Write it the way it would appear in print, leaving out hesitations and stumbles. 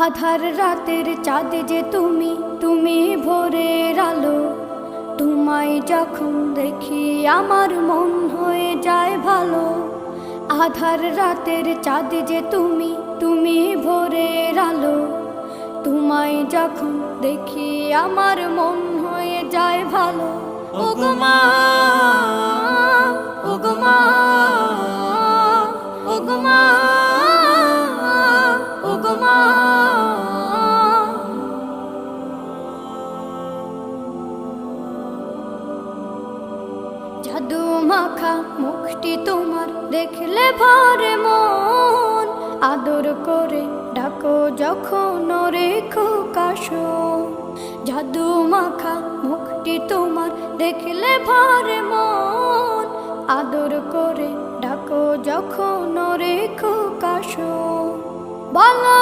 আধার রাতের চাঁদ যে তুমি, তুমি ভোরের আলো। তোমায় যখন দেখি আমার মন হয়ে যায় ভালো। আধার রাতের চাঁদ যে তুমি, তুমি ভোরের আলো। তোমায় যখন দেখি আমার মন হয়ে যায় ভালো। ওগো মা, ওগো মা, ওগো মা, ওগো মা। জাদু মাখা মুখটি তোমার দেখলে ভরে মন। আদর করে ডাকো যখন রেখো কাশন। জাদু মাখা মুখটি তোমার দেখলে ভরে মন। আদর করে ডাকো যখন রেখো কাশন। বলো